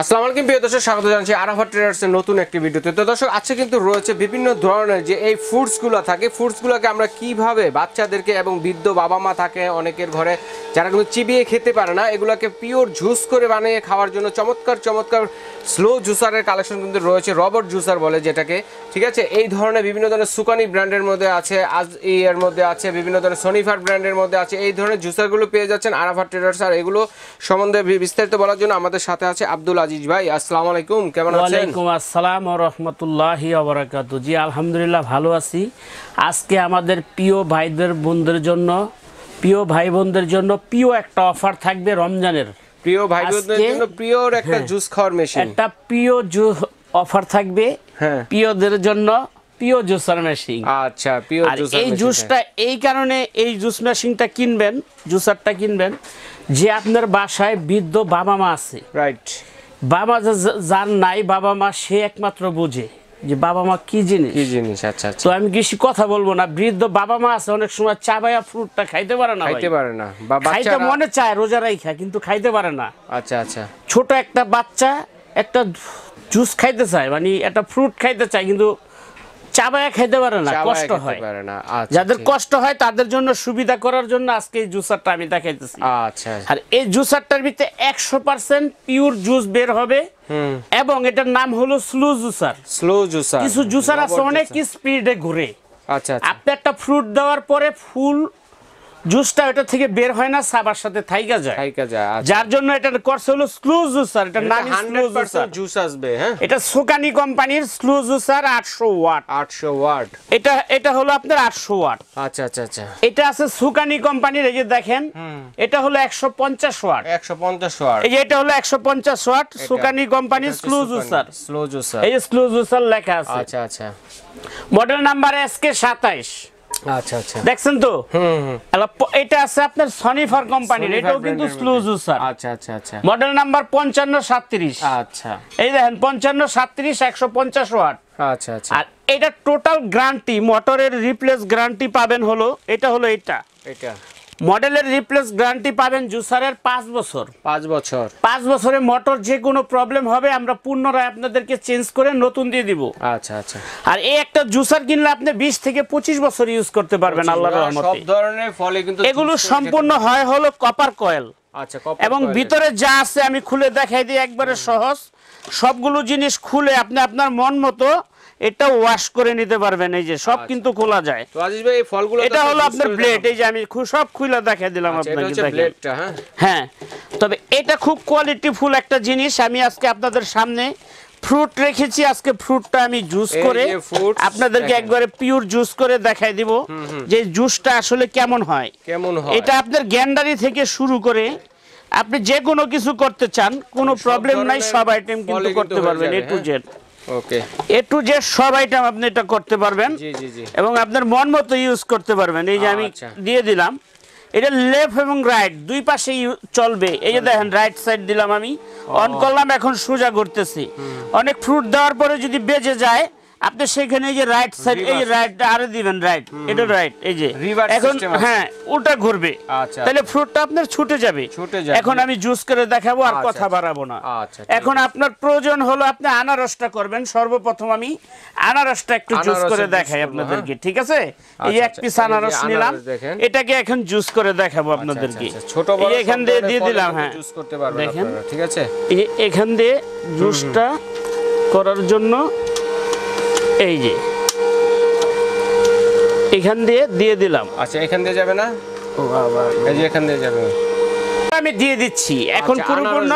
আসসালামু আলাইকুম প্রিয় দর্শক, স্বাগত জানাচ্ছি আরাফাত ট্রেডার্সের নতুন একটি ভিডিওতে। তো দর্শক, আজকে কিন্তু রয়েছে বিভিন্ন ধরনের যে এই ফ্রুটসগুলো থাকে, ফ্রুটসগুলোকে আমরা কিভাবে বাচ্চাদেরকে এবং বৃদ্ধ বাবা মা থাকে অনেকের ঘরে যারা কিন্তু চিবিয়ে খেতে পারে না, এগুলোকে পিওর জুস করে বানিয়ে খাওয়ার জন্য চমৎকার চমৎকার স্লো জুসারের কালেকশন কিন্তু রয়েছে। রবার্ট জুসার বলে যেটাকে, ঠিক আছে। এই ধরনের বিভিন্ন ধরনের সুকানি ব্র্যান্ডের মধ্যে আছে, আজ এর মধ্যে আছে, বিভিন্ন ধরনের সনিফার ব্র্যান্ডের মধ্যে আছে। এই ধরনের জুসারগুলো পেয়ে যাচ্ছেন আরাফাত ট্রেডার্স। আর এগুলো সম্বন্ধে বিস্তারিত বলার জন্য আমাদের সাথে আছে আব্দুল আজিজ ভাই। আসসালামু আলাইকুম, কেমন আছেন? ওয়ালাইকুম আসসালাম ওয়া রাহমাতুল্লাহি ওয়া বারাকাতুহু। জি আলহামদুলিল্লাহ ভালো আছি। আজকে আমাদের প্রিয় ভাইদের বোনদের জন্য, প্রিয় ভাই বোনদের জন্য প্রিয় একটা অফার থাকবে রমজানের। প্রিয় ভাই বোনদের জন্য প্রিয়র একটা জুস খাওয়ার মেশিন, একটা প্রিয় অফার থাকবে। হ্যাঁ, প্রিয়দের জন্য প্রিয় জুসার মেশিন। আচ্ছা, প্রিয় জুসার এই মেশিন। জুসটা এই কারণে এই জুস মেশিনটা কিনবেন, জুসারটা কিনবেন যে আপনার বাসায় বৃদ্ধ বাবা মা আছে, রাইট। বাবা যার নাই বাবা মা, সে একমাত্র বোঝে যে বাবা মা কি জিনিস, কি জিনিস। আচ্ছা আচ্ছা, তো আমি বেশি কথা বলবো না। বৃদ্ধ বাবা মা আছে, অনেক সময় চাবায়া ফ্রুটটা খাইতে পারে না, খাইতে পারে না, বা খাইতে বাচ্চারা মনে চায় রোজা রাইখা, কিন্তু খাইতে পারে না। আচ্ছা আচ্ছা, ছোট একটা বাচ্চা একটা জুস খাইতে চায়, মানে একটা ফ্রুট খাইতে চায়, কিন্তু চাবায়া খাইতে পারে না, কষ্ট হয়। যাদের কষ্ট হয় তাদের জন্য সুবিধা করার জন্য আজকে এই জুসারটা আমি দেখাইতেছি। আচ্ছা, আর এই জুসারটার ভিতরে 100% পিওর জুস বের হবে, এবং এটার নাম হলো স্লো জুসার। Slow juicer. কিছু জুসার আছে অনেক স্পিডে ঘুরে। আচ্ছা আচ্ছা, আপনি একটা ফ্রুট দেওয়ার পরে ফুল জুসটা এটা থেকে বের হয় না, সাবার সাথে থাইকা যায়। যার জন্য এটা করছে হলো স্লো জুসার। এটার নাম স্লো জুসার। জুস আসবে, হ্যাঁ। এটা সোকানি কোম্পানির স্লো জুসার 800 ওয়াট। 800 ওয়াট। এটা হলো আপনার 800 ওয়াট। আচ্ছা আচ্ছা আচ্ছা। এটা আছে সুকানি কোম্পানির, এই যে দেখেন, এটা হলো 150 ওয়াট। 150 ওয়াট। এই যে এটা হলো 150 ওয়াট সুকানি কোম্পানির স্লো জুসার। স্লো জুসার, এই যে স্লো জুসার লেখা আছে। আচ্ছা আচ্ছা। Model number SK 27। আচ্ছা আচ্ছা, দেখছেন তো? এটা আছে আপনার সনিফার কোম্পানির, এটাও কিন্তু স্লো জুসার। আচ্ছা আচ্ছা আচ্ছা। Model number 5537। আচ্ছা, এই দেখেন 5537 150 ওয়াট। আচ্ছা আচ্ছা। আর এটা টোটাল গ্যারান্টি, মোটরের রিপ্লেস গ্যারান্টি পাবেন হলো এটা মডেলের রিপ্লেস গ্যারান্টি পাবেন জুসারের 5 বছর। 5 বছর। 5 বছরে মোটর যে কোনো প্রবলেম হবে আমরা পুনরায় আপনাদেরকে চেঞ্জ করে নতুন দিয়ে দিব। আচ্ছা আচ্ছা। আর এই একটা জুসার কিনলে আপনি 20 থেকে 25 বছর ইউজ করতে পারবেন আল্লাহর রহমতে। সব ধরনের ফলে কিন্তু এগুলো সম্পূর্ণ হয় হলো কপার কয়েল। আচ্ছা, এবং ভিতরে যা আছে আমি খুলে দেখাই দিই, একবারে সহজ। সবগুলো জিনিস খুলে আপনি আপনার মন মতো এটা ওয়াশ করে নিতে পারবেন। এই যে সব কিন্তু খোলা যায়। তো আজিজ ভাই, এই ফলগুলো এটা হলো আপনার ব্লেড। এই যে আমি সব খুলে দেখাই দিলাম আপনাকে, ব্লেডটা। হ্যাঁ, তবে এটা খুব কোয়ালিটিফুল একটা জিনিস। আমি আজকে আপনাদের সামনে ফ্রুট রেখেছি, আজকে ফ্রুটটা আমি জুস করে আপনাদেরকে একবারে পিওর জুস করে দেখাই দিব যে জুসটা আসলে কেমন হয়। এটা আপনার গ্যান্ডারি থেকে শুরু করে আপনি যে কোনো কিছু করতে চান, কোনো প্রবলেম নাই, সব আইটেম কিন্তু করতে পারবেন। A to Z, okay, A to Z সব আইটেম আপনি এটা করতে পারবেন। জি জি জি। এবং আপনার মন মতো ইউজ করতে পারবেন। এই যে আমি দিয়ে দিলাম, এটা লেফট এবং রাইট দুই পাশেই চলবে। এই যে দেখেন, রাইট সাইড দিলাম, আমি অন করলাম, এখন সোজা করতেছি। অনেক ফ্রুট দেওয়ার পরে যদি বেজে যায় আপনি সেখানে এই যে রাইট সাইড, এই যে রাইটটা আরে দিবেন, রাইট, এটা রাইট, এই যে এখন হ্যাঁ উল্টা ঘুরবে, তাহলে ফ্রুটটা আপনার ছুটে যাবে। এখন আমি জুস করে দেখাবো, আর কথা বাড়াবো না। এখন আপনার প্রয়োজন হলো আপনি আনারসটা করবেন। সর্বপ্রথম আমি আনারসটা একটু জুস করে দেখাই আপনাদেরকে, ঠিক আছে? এই এক পিস আনারস নিলাম, এটাকে এখন জুস করে দেখাবো আপনাদেরকে। ছোট বড় এখান দিয়ে দিলাম, হ্যাঁ জুস করতে পারবেন আপনারা, ঠিক আছে? এই এখান দিয়ে জুসটা করার জন্য এই যে এখান দিয়ে দিলাম। আচ্ছা, এখান দিয়ে যাবে না? ও বাবা, এই যে এখান দিয়ে যাবে। আমি দিয়ে দিচ্ছি, এখন পরিপূর্ণ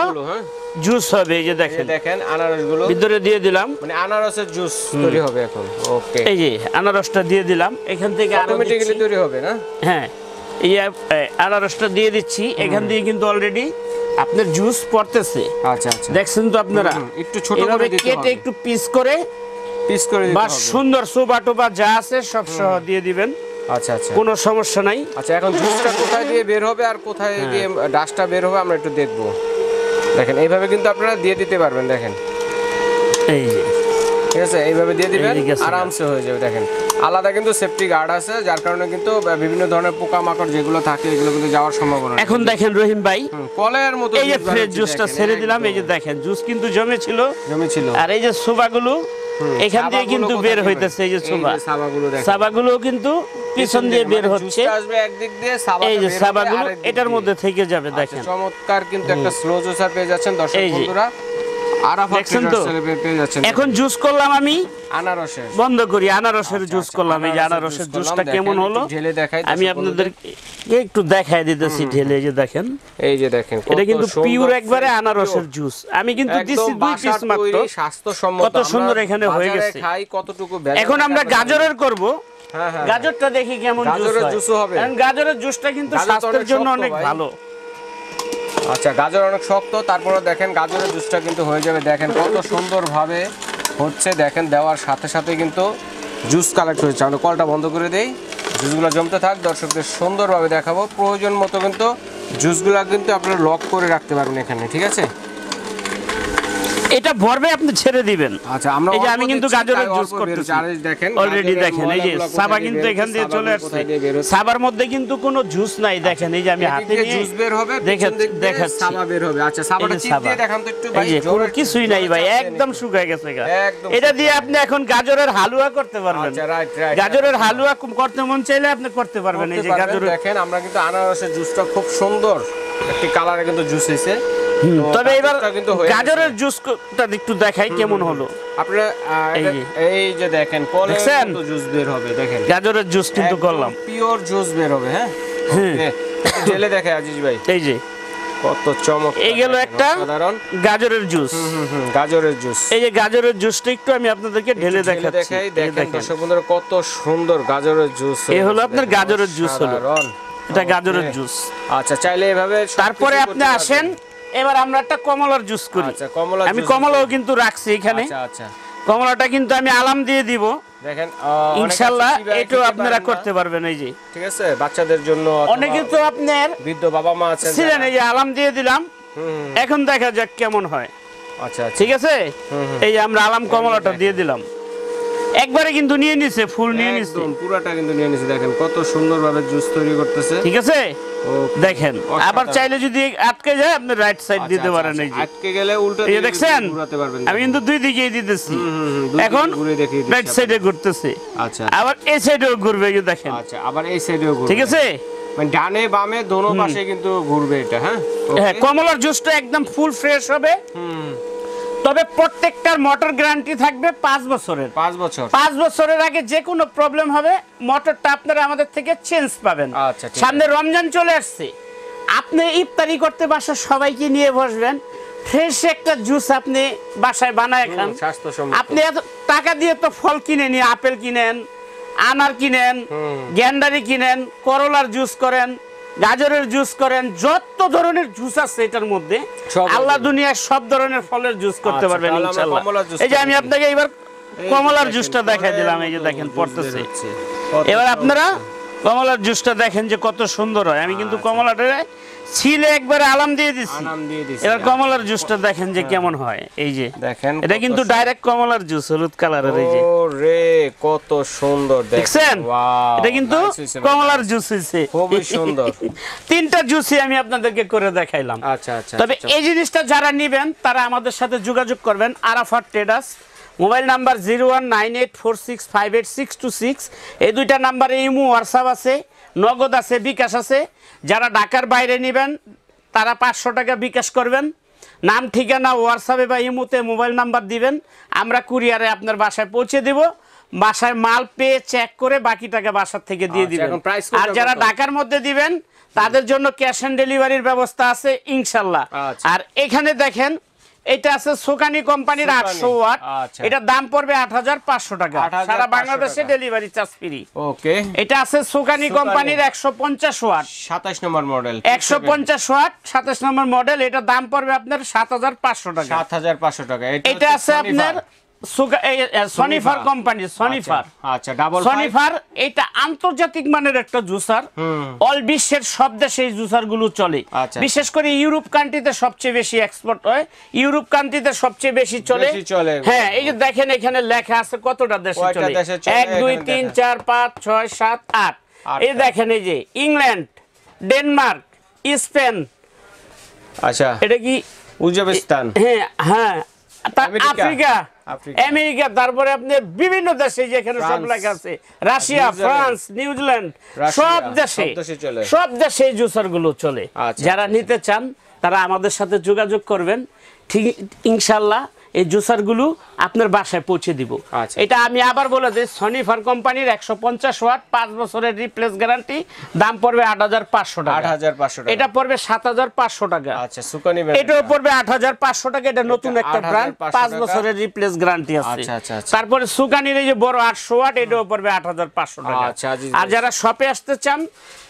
জুস হবে। এই যে দেখেন আনারসগুলো ভিতরে দিয়ে দিলাম, মানে আনারসের জুস তৈরি হবে এখন। ওকে, এই যে আনারসটা দিয়ে দিলাম, এখান থেকে অটোমেটিক্যালি তৈরি হবে না? হ্যাঁ, এই আনারসটা দিয়ে দিচ্ছি, এখান দিয়ে কিন্তু অলরেডি আপনার জুস পড়তেছে। আচ্ছা আচ্ছা, দেখছেন তো আপনারা? একটু ছোট করে দিতে হবে, কেটে একটু পিস করে দিতে হবে। সুন্দর সোবা টোবা যা আছে সব সহ দিয়ে দিবেন। আচ্ছা আচ্ছা, কোনো সমস্যা নাই। আচ্ছা, এখন জুসটা কোথায় দিয়ে বের হবে আর কোথায় দিয়ে ডাস্টটা বের হবে আমরা একটু দেখব। দেখেন, এইভাবে কিন্তু আপনারা দিয়ে দিতে পারবেন। দেখেন, এই যে ঠিক আছে, এইভাবে দিয়ে দিবেন, আরামসে হয়ে যাবে। দেখেন, আলাদা কিন্তু সেফটি গার্ড আছে, যার কারণে কিন্তু বিভিন্ন ধরনের পোকামাকড় যেগুলো থাকে এগুলো কিন্তু যাওয়ার সম্ভাবনা নেই। এখন দেখেন রহিম ভাই কলের মতো এই যে ফ্রেশ জুসটা ছেড়ে দিলাম, এই যে দেখেন জুস কিন্তু জমেছিল, আর এই যে সোবাগুলো এখান দিয়ে কিন্তু বের হইতেছে, এই যে সোবা সাবাগুলো কিন্তু পিছন দিয়ে বের হচ্ছে, আসবে একদিক দিয়ে, এই যে সাবাগুলো এটার মধ্যে থেকে যাবে। দেখেন চমৎকার কিন্তু একটা স্লো জুসার পেয়ে যাচ্ছেন দর্শক বন্ধুরা, আরাফাত ট্রেডার্সের পেয়ে যাচ্ছেন। এখন জুস করলাম আমি আনারসের, বন্ধ করি আনারসের জুস করলাম। এই যে আনারসের জুসটা কেমন হলো ঢেলে দেখাই, আমি আপনাদের একটু দেখাই দিতেছি ঢেলে। এই যে দেখেন, এই যে দেখেন এটা কিন্তু পিওর একবারে আনারসের জুস। আমি কিন্তু দিচ্ছি 2 পিস মাত্র, স্বাস্থ্যসম্মত, কত সুন্দর এখানে হয়ে গেছে। খাই কতটুকু। এখন আমরা গাজরের করব, গাজরটা দেখি কেমন গাজরের জুস হবে। কারণ গাজরের জুসটা কিন্তু স্বাস্থ্যের জন্য অনেক ভালো। আচ্ছা, গাজর অনেক শক্ত, তারপরে দেখেন গাজরের জুসটা কিন্তু হয়ে যাবে। দেখেন কত সুন্দরভাবে হচ্ছে, দেখেন দেওয়ার সাথে সাথে কিন্তু জুস কালেক্ট হয়েছে। আমরা কলটা বন্ধ করে দেই, জুসগুলো জমতে থাক, দর্শকদের সুন্দরভাবে দেখাবো। প্রয়োজন মতো কিন্তু জুসগুলো কিন্তু আপনারা লক করে রাখতে পারবেন এখানে, ঠিক আছে? এটা ভরবে আপনি ছেড়ে দিবেন। আচ্ছা, আমরা এই যে আমি কিন্তু গাজরের জুস করতেছি অলরেডি। দেখেন এই যে সাবা কিন্তু এখান দিয়ে চলে আসছে, সাবার মধ্যে কিন্তু কোনো জুস নাই। দেখেন এই যে আমি হাতে নিয়ে জুস বের হবে, দেখেন দেখাচ্ছি সাবা বের হবে। আচ্ছা, সাবাটা চিপ দিয়ে দেখান তো একটু ভাই। কোনো কিছুই নাই ভাই, একদম শুকায় গেছে। এটা দিয়ে আপনি এখন গাজরের হালুয়া করতে পারবেন। আচ্ছা, রাইট রাইট। গাজরের হালুয়া করতে মন চাইলে আপনি করতে পারবেন। এই যে গাজরের, দেখেন আমরা কিন্তু আনারসের জুসটা খুব সুন্দর একটি কালারে কিন্তু জুস হইছে। তবে এবার গাজরের জুসটা একটু দেখাই কেমন হলো। আপনারা এই যে দেখেন কলের মতো জুস বের হবে, দেখেন গাজরের জুস কিন্তু করলাম, পিওর জুস বের হবে। হ্যাঁ, ঢেলে দেখে আজিজ ভাই, এই যে কত চমক। এই গেল একটা সাধারণ গাজরের জুস। গাজরের জুস, এই যে গাজরের জুসটা একটু আমি আপনাদেরকে ঢেলে দেখাচ্ছি। দেখেন দর্শক বন্ধুরা কত সুন্দর গাজরের জুস। এই হলো আপনার গাজরের জুস হলো, এটা গাজরের জুস। আচ্ছা, চাইলে এভাবে। তারপরে আপনি আসেন, এবার আমরা একটা কমলার জুস করি। আচ্ছা, কমলা, আমি কমলাও কিন্তু রাখছি এখানে। আচ্ছা আচ্ছা, কমলাটা কিন্তু আমি আলাম দিয়ে দিব, দেখেন ইনশাআল্লাহ এটাও আপনারা করতে পারবেন। এই যে ঠিক আছে, বাচ্চাদের জন্য, অনেকে তো আপনার বৃদ্ধ বাবা মা আছেন ছিলেন, এই যে আলাম দিয়ে দিলাম। এখন দেখা যাক কেমন হয়। আচ্ছা, ঠিক আছে, এই যে আমরা আলাম কমলাটা দিয়ে দিলাম, একবারে কিন্তু নিয়ে নিছে, ফুল নিয়ে নিছে, পুরাটা কিন্তু নিয়ে নিছে। দেখেন কত সুন্দরভাবে জুস তৈরি করতেছে, ঠিক আছে? দেখেন আবার চাইলে যদি আটকে যায় আপনি রাইট সাইড দিতে পারেন। এই যে আটকে গেলে উল্টো দিকে দেখছেন, ঘোরাতে পারবেন। আমি কিন্তু দুই দিকেই দিতেছি, এখন রাইট সাইডে ঘুরতেছে। আচ্ছা, আবার এই সাইডেও ঘুরবে, এই যে দেখেন। আচ্ছা, আবার এই সাইডেও ঘুরবে, ঠিক আছে? মানে ডানে বামে দোনো পাশে কিন্তু ঘুরবে এটা। হ্যাঁ, কমলার জুসটা একদম ফুল ফ্রেশ হবে। তবে প্রত্যেকটার মোটর গ্যারান্টি থাকবে 5 বছরের। 5 বছর, 5 বছরের আগে যে কোনো প্রবলেম হবে মোটরটা আপনারা আমাদের থেকে চেঞ্জ পাবেন। আচ্ছা, সামনে রমজান চলে আসছে, আপনি ইফতারি করতে বাসার সবাইকে নিয়ে বসবেন, ফ্রেশ একটা জুস আপনি বাসায় বানায় খান। আপনি এত টাকা দিয়ে তো ফল কিনে নিয়ে, আপেল কিনেন, আনার কিনেন, গ্যান্ডারি কিনেন, করলার জুস করেন, গাজরের জুস করেন, যত ধরনের জুস আছে এটার মধ্যে আল্লাহ দুনিয়ার সব ধরনের ফলের জুস করতে পারবেন ইনশাআল্লাহ। এই যে আমি আপনাকে এবার কমলার জুসটা দেখাই দিলাম, এই যে দেখেন পড়তেছে। এবার আপনারা কমলার জুসটা দেখেন যে কত সুন্দর হয়। আমি কিন্তু কমলাটা ছিলে একবারে আলাম দিয়ে দিছি। এবার কমলার জুসটা দেখেন যে কেমন হয়। এই যে দেখেন, এটা কিন্তু ডাইরেক্ট কমলার জুস, হলুদ কালারের। এই যে ওরে কত সুন্দর দেখছেন, এটা কিন্তু কমলার জুস হইছে, খুবই সুন্দর। 3টা জুসই আমি আপনাদেরকে করে দেখাইলাম। আচ্ছা আচ্ছা, তবে এই জিনিসটা যারা নেবেন তারা আমাদের সাথে যোগাযোগ করবেন। Arafat traders, mobile number 019846586226। এই দুইটা নাম্বারে ইমো হোয়াটসঅ্যাপ আছে, নগদ আছে, বিকাশ আছে। যারা ঢাকার বাইরে নেবেন তারা 500 টাকা বিকাশ করবেন, নাম ঠিকানা হোয়াটসঅ্যাপে বা ইমোতে মোবাইল নাম্বার দিবেন, আমরা কুরিয়ারে আপনার বাসায় পৌঁছে দেব। বাসায় মাল পেয়ে চেক করে বাকি টাকা বাসার থেকে দিয়ে দিবেন। আর যারা ঢাকার মধ্যে দিবেন তাদের জন্য ক্যাশ অন ডেলিভারির ব্যবস্থা আছে ইনশাআল্লাহ। আর এখানে দেখেন, এটা আছে সোকানি কোম্পানির 800 ওয়াট, এটা দাম পড়বে 8500 টাকা, সারা বাংলাদেশে ডেলিভারি চার্জ ফ্রি। ওকে, এটা আছে সোকানি কোম্পানির 150 ওয়াট, 27 নম্বর মডেল, 150 ওয়াট 27 নম্বর মডেল, এটা দাম পড়বে আপনার 7500 টাকা। 7500 টাকা। এটা আছে আপনার সনিফার কোম্পানি, সনিফার। আচ্ছা, ডাবল সনিফার এটা আন্তর্জাতিক মানের একটা জুসার, অল বিশ্বের সব দেশে এই জুসার গুলো চলে। বিশেষ করে ইউরোপ কান্ট্রিতে সবচেয়ে বেশি এক্সপোর্ট হয়, ইউরোপ কান্ট্রিতে সবচেয়ে বেশি চলে। হ্যাঁ, এই যে দেখেন এখানে লেখা আছে কতটা দেশে চলে, 1 2 3 4 5 6 7 8। এই দেখেন এই যে ইংল্যান্ড, ডেনমার্ক, স্পেন, আচ্ছা এটা কি উজবেকিস্তান, হ্যাঁ হ্যাঁ, আফ্রিকা, আমেরিকা, তারপরে আপনার বিভিন্ন দেশে যেখানে সব লেখা আছে, রাশিয়া, ফ্রান্স, নিউজিল্যান্ড, সব দেশে এই জুসার গুলো চলে। যারা নিতে চান তারা আমাদের সাথে যোগাযোগ করবেন, ঠিক ইনশাল্লাহ এই জুসার গুলো আপনার বাসায় পৌঁছে দিব। এটা আমি আবার বলে দিই, সনিফার কোম্পানির 150 ওয়াট 5 বছরের রিপ্লেস গ্যারান্টি, দাম পড়বে 8500 টাকা। 8500 টাকা, এটা পড়বে 7500 টাকা। আচ্ছা, সুকানি এটাও পড়বে 8500 টাকা। এটা নতুন একটা ব্র্যান্ড, 5 বছরের রিপ্লেস গ্যারান্টি আছে। তারপরে সুকানির এই যে বড় 800 ওয়াট, এটাও পড়বে 8500 টাকা। আর যারা শপে আসতে চান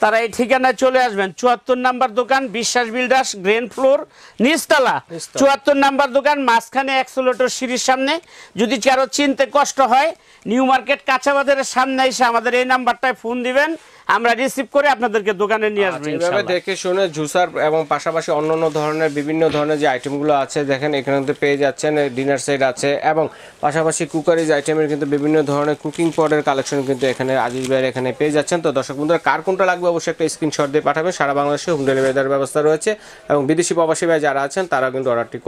তারা এই ঠিকানায় চলে আসবেন। 74 নাম্বার দোকান, বিশ্বাস বিল্ডার্স, গ্রাউন্ড ফ্লোর, নিচতলা 74 নাম্বার দোকান, মাঝখানে অ্যাক্সেলেটর সিঁড়ির সামনে। যদি কারো চিনতে কষ্ট হয়, নিউ মার্কেট কাঁচা বাজারের সামনে এসে আমাদের এই নাম্বারটায় ফোন দিবেন, আমরা রিসিভ করে আপনাদেরকে দোকানে নিয়ে আসবো ইনশাআল্লাহ। দেখে শুনে জুসার এবং পাশাপাশি অন্যান্য ধরনের বিভিন্ন ধরনের যে আইটেমগুলো আছে দেখেন এখানে কিন্তু পেয়ে যাচ্ছেন। ডিনার সেট আছে এবং পাশাপাশি কুকারিজ আইটেমের কিন্তু বিভিন্ন ধরনের কুকিং পটের কালেকশন কিন্তু এখানে আজিজ ভাইয়ের এখানে পেয়ে যাচ্ছেন। তো দর্শক বন্ধুরা, কার কোনটা লাগবে অবশ্যই একটা স্ক্রিনশট দিয়ে পাঠাবেন। সারা বাংলাদেশে হোম ডেলিভারি দেওয়ার ব্যবস্থা রয়েছে এবং বিদেশি প্রবাসী ভাই যারা আছেন তারা কিন্তু অর্ডারটি